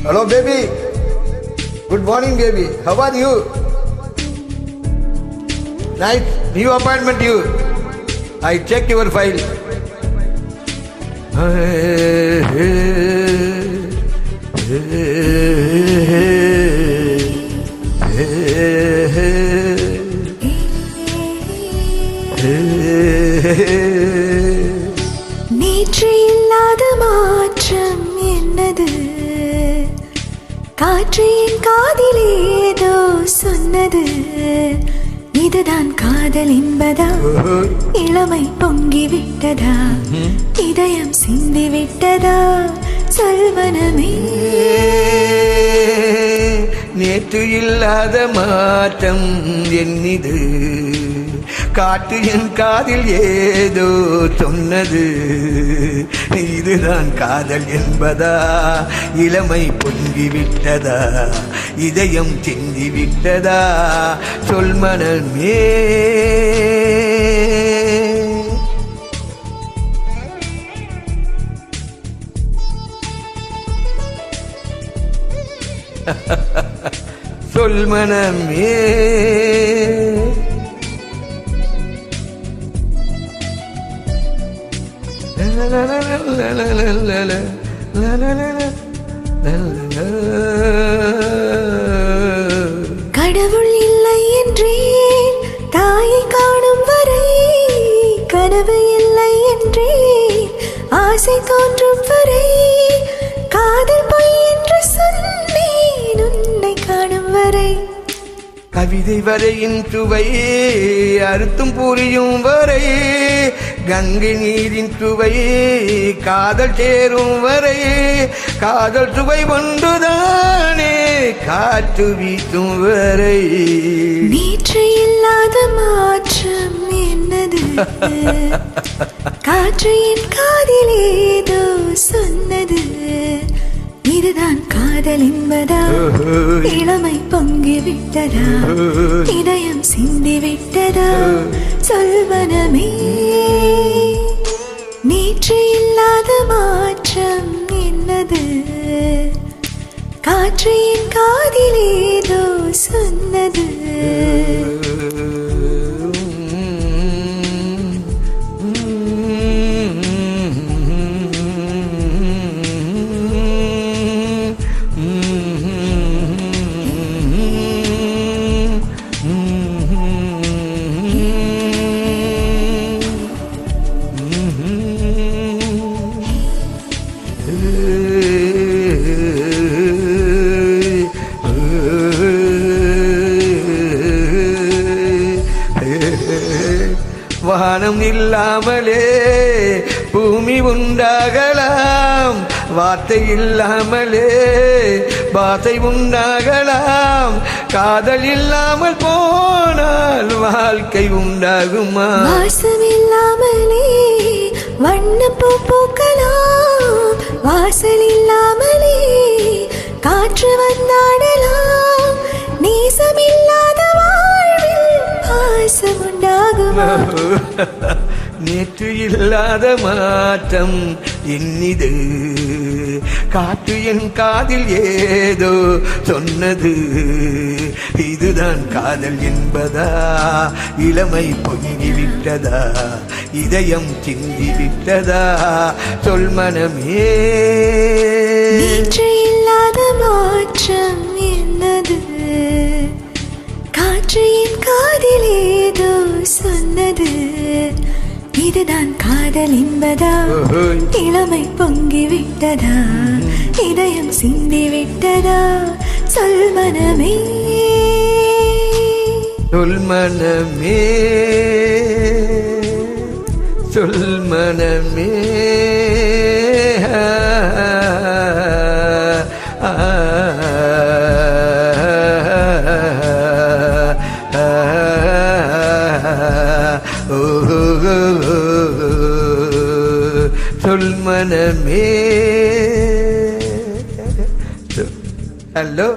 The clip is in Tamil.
Hello, baby. Good morning, baby. How are you? Nice. New appointment, you. I checked your file. நேற்று இல்லாத மாற்றம் என்னது? காற்று என் காதில் ஏதோ சொன்னது. இதுதான் காதல் என்பதா? இளமை பொங்கி விட்டதா? இதயம் சிந்தி விட்டதா? சொல்வனமே. நேற்று இல்லாத மாற்றம் என்னிது? காற்று என் காதில் ஏதோ சொன்னது. இதுதான் காதல் என்பதா? இளமை பொங்கி விட்டதா? இதயம் சிந்தி விட்டதா? சொல் மனமே. சொல் மனமே. கடவுள் இல்லை என்றேன் தாயை காணும் வரை, கனவு இல்லை என்றேன் ஆசை தோன்றும் வரை, காதல் பொய் என்று சொன்னேன் உன்னை காணும் வரை. கவிதை வரையின் சுவை அறுத்தும் புரியும் வரை, கங்கை நீரின் சுவை காதல் சேரும் வரை, காதல் சுவை ஒன்றுதானே காற்று வீசும் வரை. நேற்று இல்லாத மாற்றம் என்னது? காற்று என் காதில் ஏதோ சொன்னது. இதுதான் காதல் என்பதா? இளமை பொங்கி விட்டதா? இதயம் சிந்தி விட்டதா? சொல்வனமே. நேற்று இல்லாத மாற்றம் என்னது? காற்று என் காதில் ஏதோ சொன்னது. வானம் இல்லாமலே பூமி உண்டாகலாம், வார்த்தை இல்லாமலே பாசை உண்டாகலாம், காதல் இல்லாமல் போனால் வாழ்க்கை உண்டாகுமா? வாசம் இல்லாமலே வண்ணப்பூ பூக்கலாம், வாசல் இல்லாமலே காற்று வந்தாடலாம், நேசம் இல்லாத வாழ்வில் பாசம் உண்டாகுமா? நேற்று இல்லாத மாற்றம் என்னிது? காற்று என் காதில் ஏதோ சொன்னது. இதுதான் காதல் என்பதா? இளமை பொங்கி விட்டதா? இதயம் சிந்தி விட்டதா? சொல் மனமே. நேற்று இல்லாத மாற்றம் என்னது? காற்று என் காதில் ஏதோ சொன்னது. இதுதான் காதல் என்பதா? இளமை பொங்கி விட்டதா? இதயம் சிந்தி விட்டதா? சொல் மனமே. சொல் மனமே. சொல் மனமே. சொல் மனமே. ஹலோ.